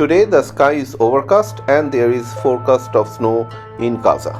Today the sky is overcast and there is forecast of snow in Kaza.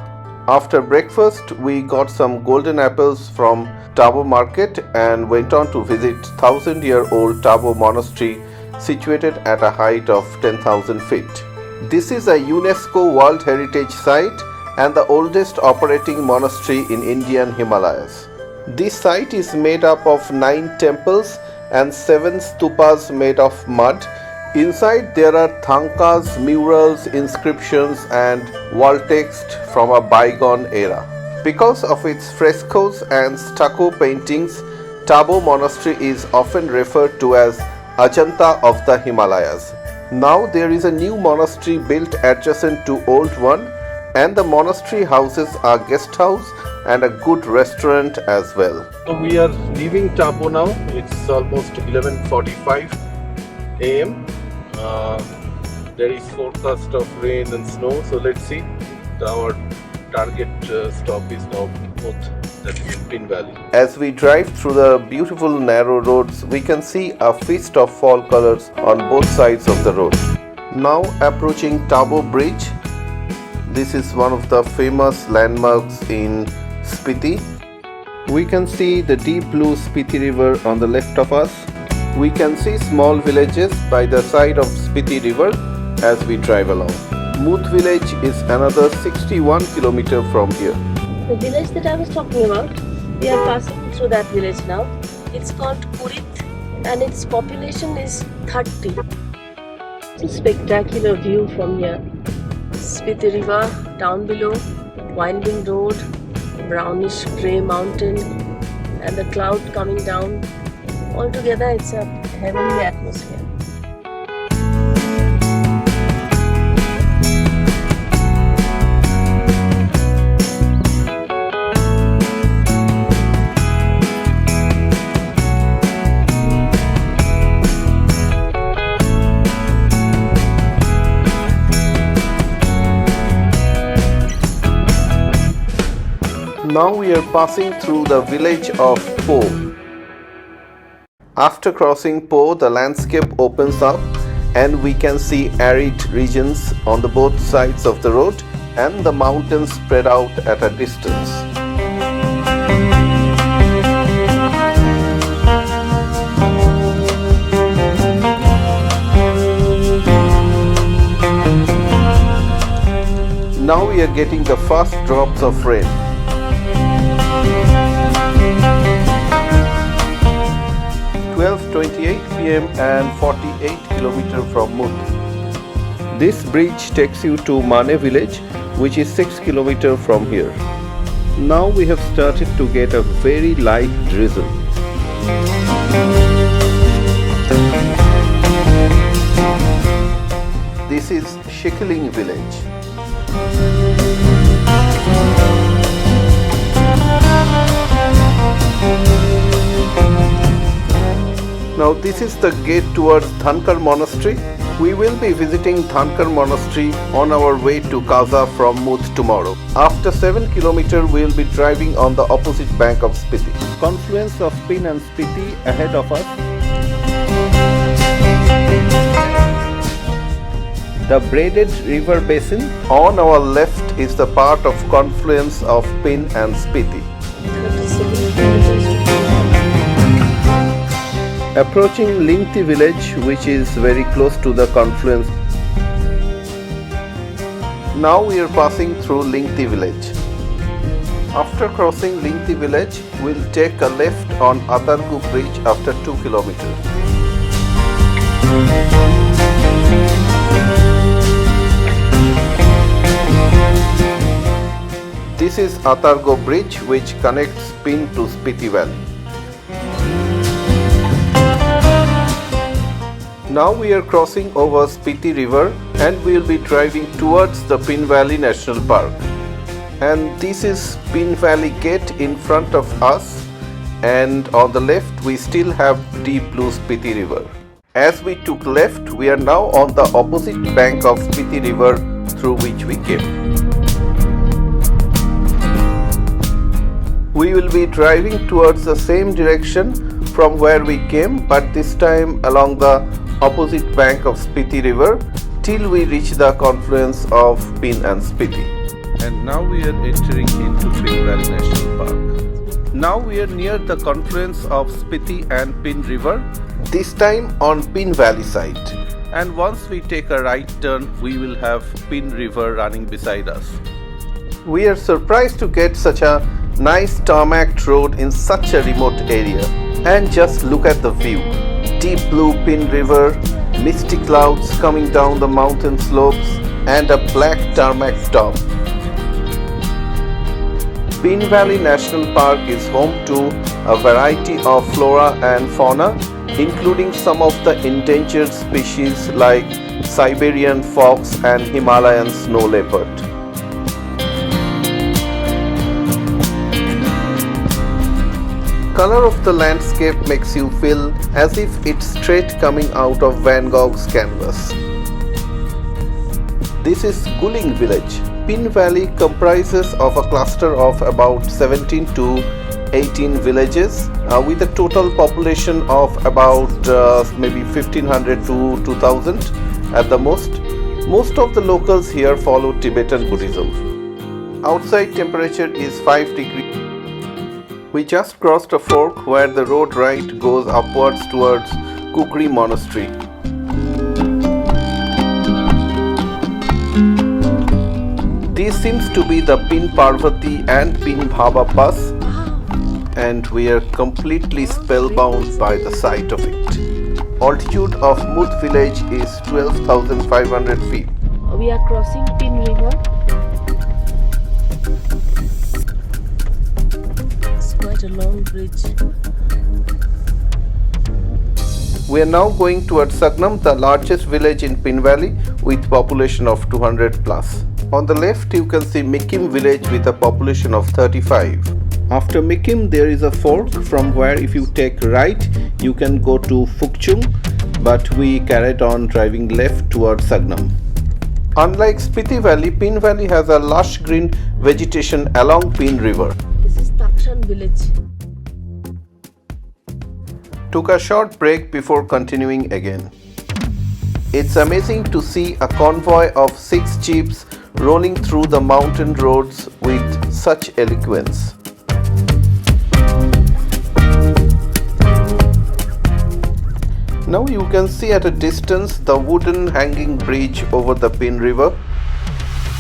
After breakfast we got some golden apples from Tabo market and went on to visit 1000-year-old Tabo monastery situated at a height of 10,000 feet. This is a UNESCO World Heritage Site and the oldest operating monastery in Indian Himalayas. This site is made up of 9 temples and 7 stupas made of mud. Inside there are thankas, murals, inscriptions and wall text from a bygone era. Because of its frescoes and stucco paintings, Tabo Monastery is often referred to as Ajanta of the Himalayas. Now there is a new monastery built adjacent to old one, and the monastery houses a guest house and a good restaurant as well. So we are leaving Tabo now. It's almost 11:45 a.m. There is forecast of rain and snow, so let's see. Our target stop is now both that is Pin Valley. As we drive through the beautiful narrow roads, we can see a feast of fall colors on both sides of the road. Now approaching Tabo Bridge. This is one of the famous landmarks in Spiti. We can see the deep blue Spiti river on the left of us. We can see small villages by the side of Spiti river as we drive along. Mud village is another 61 km from here. The village that I was talking about, we are passing through that village now. It's called Kurit and its population is 30. It's a spectacular view from here. Spiti river down below, winding road, brownish grey mountain and the cloud coming down. Altogether it's a heavenly atmosphere. Now we are passing through the village of Po. After crossing Po, the landscape opens up and we can see arid regions on the both sides of the road and the mountains spread out at a distance. Now we are getting the first drops of rain. 12:28 p.m. and 48 km from Mud. This bridge takes you to Mane village, which is 6 km from here. Now we have started to get a very light drizzle. This is Shikling village. Now this is the gate towards Dhankar Monastery. We will be visiting Dhankar Monastery on our way to Kaza from Mud tomorrow. After 7 km we will be driving on the opposite bank of Spiti. Confluence of Pin and Spiti ahead of us. The braided river basin on our left is the part of confluence of Pin and Spiti. Approaching Lingti village, which is very close to the confluence. Now we are passing through Lingti village. After crossing Lingti village, we'll take a left on Atargu bridge after 2 km. This is Atargo bridge which connects Pin to Spiti Valley. Now we are crossing over Spiti river and we will be driving towards the Pin Valley National Park. And this is Pin Valley Gate in front of us, and on the left we still have deep blue Spiti river. As we took left, we are now on the opposite bank of Spiti river through which we came. We will be driving towards the same direction from where we came, but this time along the opposite bank of Spiti river till we reach the confluence of Pin and Spiti. And now we are entering into Pin Valley National Park. Now we are near the confluence of Spiti and Pin River, this time on Pin Valley side. And once we take a right turn, we will have Pin River running beside us. We are surprised to get such a nice tarmac road in such a remote area. And just look at the view. Deep blue Pin River, misty clouds coming down the mountain slopes, and a black tarmac top. Pin Valley National Park is home to a variety of flora and fauna, including some of the endangered species like Siberian fox and Himalayan snow leopard. Color of the landscape makes you feel as if it's straight coming out of Van Gogh's canvas. This is Guling village. Pin Valley comprises of a cluster of about 17 to 18 villages with a total population of about maybe 1500 to 2000 at the most. Most of the locals here follow Tibetan Buddhism. Outside temperature is 5 degrees. We just crossed a fork where the road right goes upwards towards Kukri Monastery. This seems to be the Pin Parvati and Pin Bhaba pass, and we are completely spellbound by the sight of it. Altitude of Mud village is 12,500 feet. We are crossing Pin River. It's quite a long bridge. We are now going towards Sagnam, the largest village in Pin Valley with population of 200 plus. On the left you can see Mikim village with a population of 35. After Mikim there is a fork from where if you take right you can go to Phukchung, but we carried on driving left towards Sagnam. Unlike Spiti Valley, Pin Valley has a lush green vegetation along Pin River. This is Takshan village. Took a short break before continuing again. It's amazing to see a convoy of 6 jeeps rolling through the mountain roads with such eloquence. Now you can see at a distance the wooden hanging bridge over the Pin River.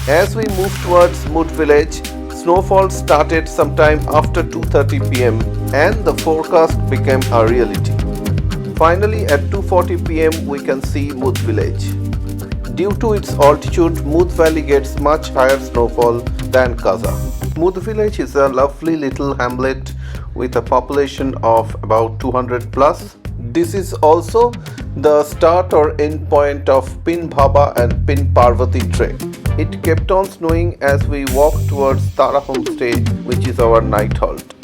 As we move towards Mud village, snowfall started sometime after 2:30 p.m. and the forecast became a reality. Finally at 2:40 p.m. we can see Mud village. Due to its altitude, Mud Valley gets much higher snowfall than Kaza. Mud village is a lovely little hamlet with a population of about 200 plus. This is also the start or end point of Pin Bhaba and Pin Parvati trek. It kept on snowing as we walked towards Tara Homestay, which is our night halt.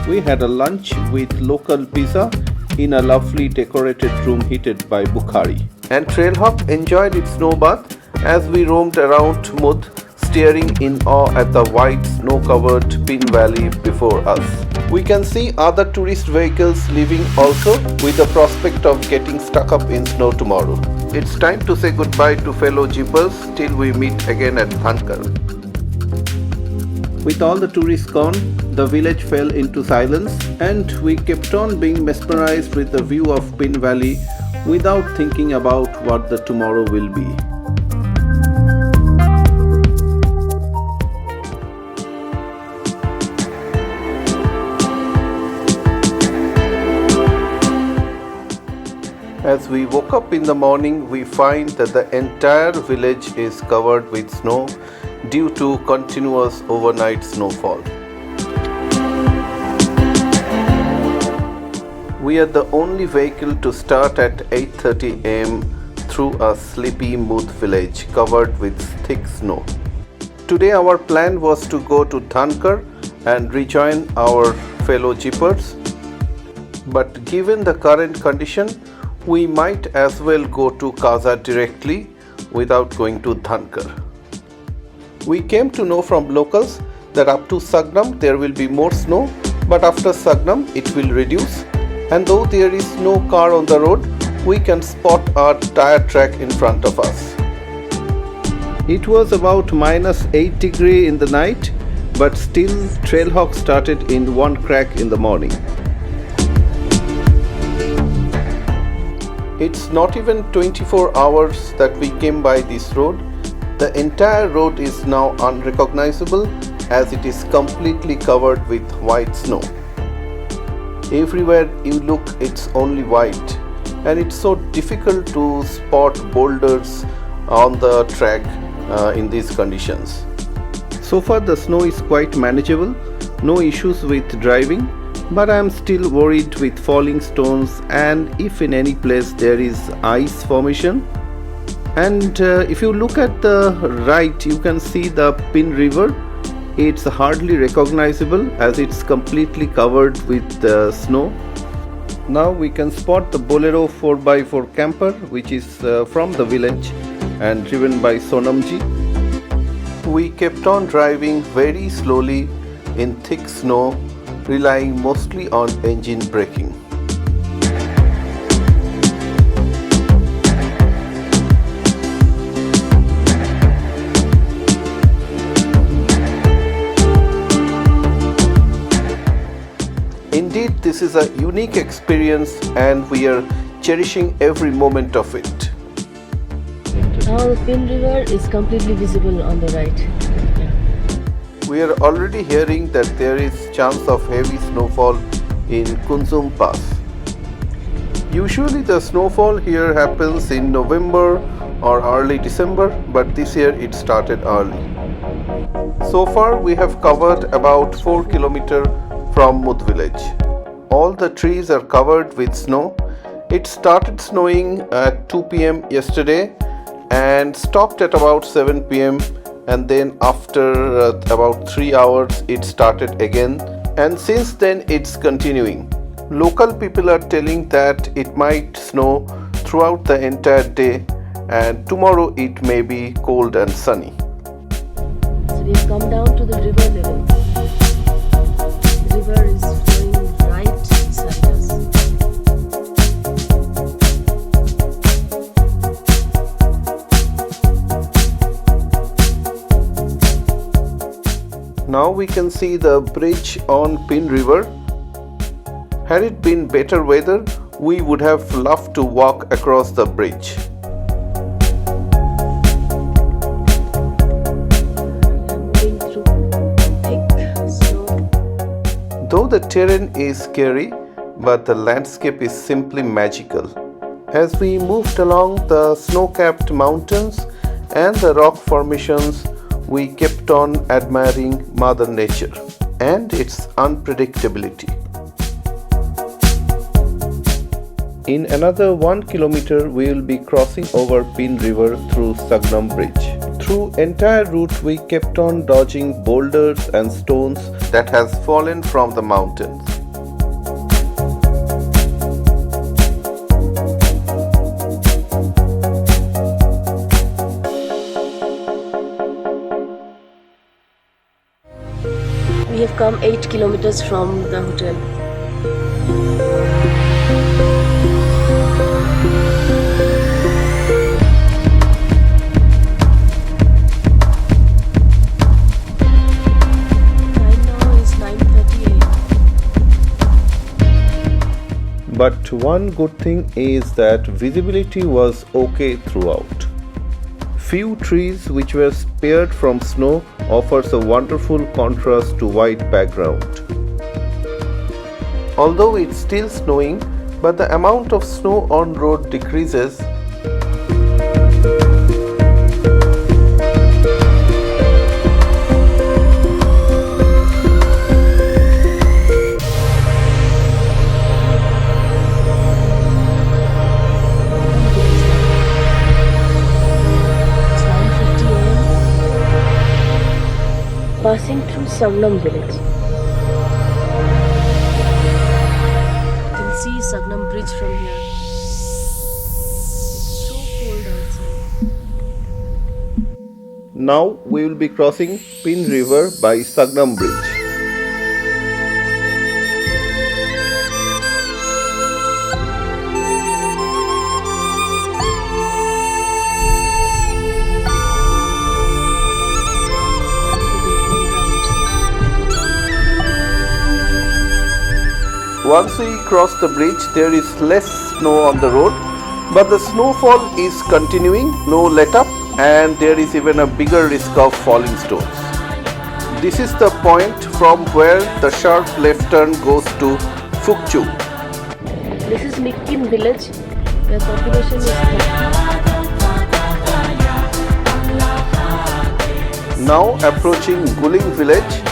We had a lunch with local pizza in a lovely decorated room heated by Bukhari. And Trailhawk enjoyed its snow bath as we roamed around Mud, staring in awe at the white snow-covered Pin Valley before us. We can see other tourist vehicles leaving also, with the prospect of getting stuck up in snow tomorrow. It's time to say goodbye to fellow jeepers till we meet again at Dhankar. With all the tourists gone, the village fell into silence and we kept on being mesmerized with the view of Pin Valley without thinking about what the tomorrow will be. As we woke up in the morning, we find that the entire village is covered with snow due to continuous overnight snowfall. We are the only vehicle to start at 8:30 am through a sleepy Mud village covered with thick snow. Today our plan was to go to Dhankar and rejoin our fellow jeepers, but given the current condition, we might as well go to Kaza directly without going to Dhankar. We came to know from locals that up to Sagnam there will be more snow, but after Sagnam it will reduce, and though there is no car on the road, we can spot our tire track in front of us. It was about -8 degrees in the night, but still Trailhawk started in one crack in the morning. It's not even 24 hours that we came by this road. The entire road is now unrecognizable as it is completely covered with white snow. Everywhere you look, it's only white, and it's so difficult to spot boulders on the track in these conditions. So far the snow is quite manageable, no issues with driving, but I am still worried with falling stones and if in any place there is ice formation. And if you look at the right, you can see the Pin River. It's hardly recognizable as it's completely covered with snow. Now we can spot the Bolero 4x4 camper, which is from the village and driven by Sonamji. We kept on driving very slowly in thick snow, relying mostly on engine braking. Indeed, this is a unique experience and we are cherishing every moment of it. Now Pin River is completely visible on the right. We are already hearing that there is chance of heavy snowfall in Kunzum Pass. Usually the snowfall here happens in November or early December, but this year it started early. So far we have covered about 4 kilometers from Mud village. All the trees are covered with snow. It started snowing at 2 p.m. yesterday and stopped at about 7 p.m. and then after about 3 hours it started again, and since then it's continuing. Local people are telling that it might snow throughout the entire day and tomorrow it may be cold and sunny. So we have come down to the river level. The river is flowing right beside us. Now we can see the bridge on Pin River. Had it been better weather, we would have loved to walk across the bridge. Moving through thick snow. Though the terrain is scary, but the landscape is simply magical. As we moved along the snow-capped mountains and the rock formations, we kept on admiring Mother Nature and its unpredictability. In another 1 kilometer, we will be crossing over Pin River through Sagnam Bridge. Through entire route, we kept on dodging boulders and stones that has fallen from the mountains. We have come 8 kilometers from the hotel. Time now is 9:30 a.m. But one good thing is that visibility was okay throughout. Few trees which were spared from snow offers a wonderful contrast to white background. Although it's still snowing, but the amount of snow on road decreases. Passing through Sagnam village. You can see Sagnam bridge from here. It's so cold outside. Now we will be crossing Pin River by Sagnam Bridge. Once we cross the bridge, there is less snow on the road, but the snowfall is continuing, no let up, and there is even a bigger risk of falling stones. This is the point from where the sharp left turn goes to Fukchu. This is Mikkim village, where population is 30. Now approaching Guling village.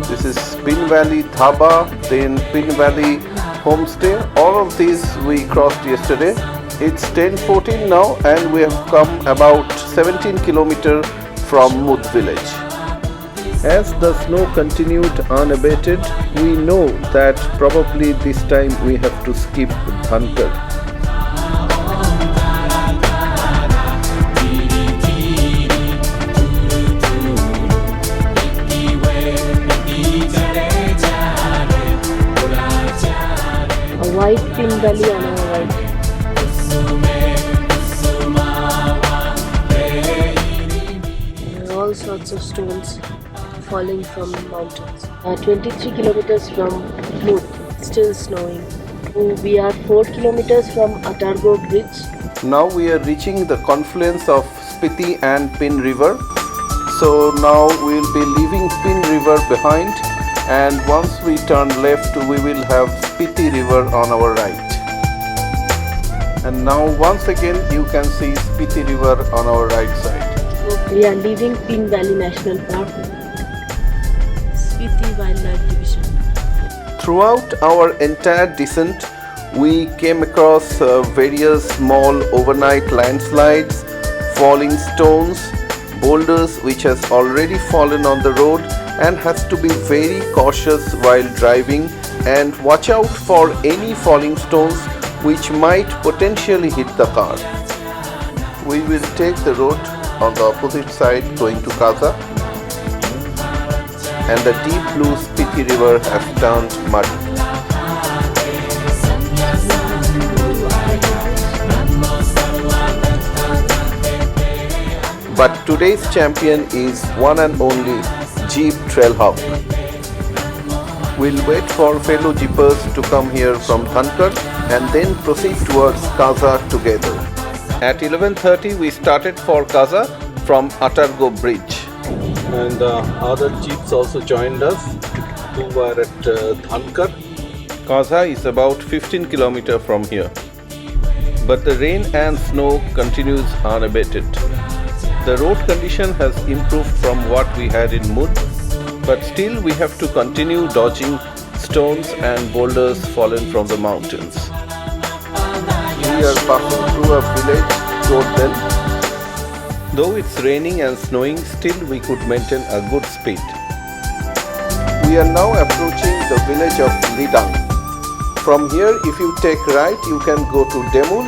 This is Pin Valley Dhaba, then Pin Valley Homestay. All of these we crossed yesterday. It's 10:14 now and we have come about 17 kilometers from Mud village. As the snow continued unabated, we know that probably this time we have to skip Dhankar. A white Pin Valley on our right. There are all sorts of stones falling from mountains. 23 kilometers from Mud, still snowing. We are 4 kilometers from Atargo Bridge. Now we are reaching the confluence of Spiti and Pin River. So now we will be leaving Pin River behind, and once we turn left we will have Spiti River on our right. And now once again you can see Spiti River on our right side. We are leaving Pin Valley National Park, Spiti Wildlife Division. Throughout our entire descent, we came across various small overnight landslides, falling stones, boulders which has already fallen on the road, and has to be very cautious while driving and watch out for any falling stones which might potentially hit the car. We will take the road on the opposite side going to Kaza, and the deep blue Spiti River has turned muddy. But today's champion is one and only Jeep Trailhawk. We'll wait for fellow jeepers to come here from Dhankar and then proceed towards Kaza together. At 11:30 we started for Kaza from Atargo Bridge. And other jeeps also joined us who were at Dhankar. Kaza is about 15 kilometers from here. But the rain and snow continues unabated. The road condition has improved from what we had in Mud, but still we have to continue dodging stones and boulders fallen from the mountains. We are passing through a village, Jordan. Though it's raining and snowing, still we could maintain a good speed. We are now approaching the village of Lidang. From here, if you take right, you can go to Demul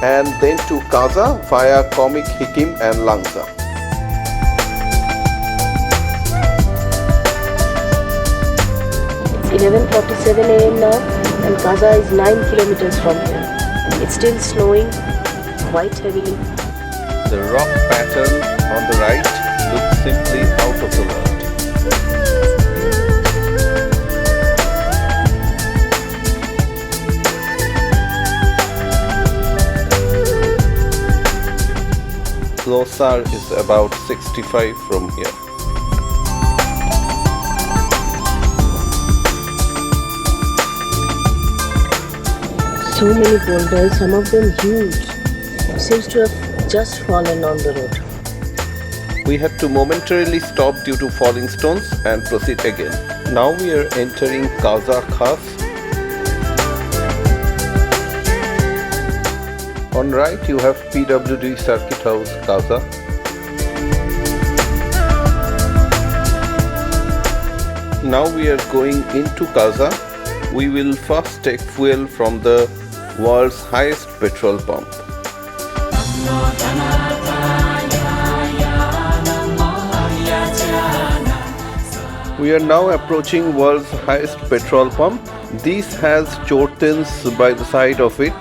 and then to Kaza via Komik Hikim and Langsa. It's 11:47 a.m. now, and Kaza is 9 kilometers from here. It's still snowing quite heavily. The rock pattern on the right looks simply out of the world. Losar is about 65 from here. So many boulders, some of them huge. Seems to have just fallen on the road. We had to momentarily stop due to falling stones and proceed again. Now we are entering Kaza Khas. On right you have PWD Circuit House Kaza. Now we are going into Kaza. We will first take fuel from the world's highest petrol pump. We are now approaching world's highest petrol pump. This has Chortens by the side of it.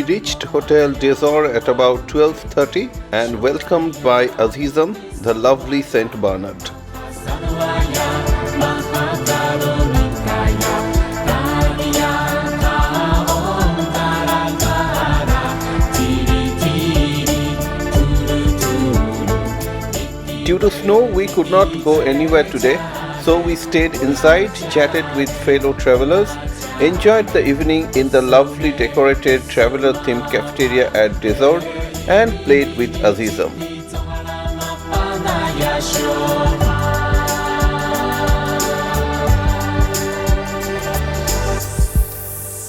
reached Hotel Desor at about 12:30 and welcomed by Azizam, the lovely Saint Bernard. Due to snow, we could not go anywhere today, so we stayed inside, chatted with fellow travelers, enjoyed the evening in the lovely decorated traveler-themed cafeteria at Desor, and played with Azizam.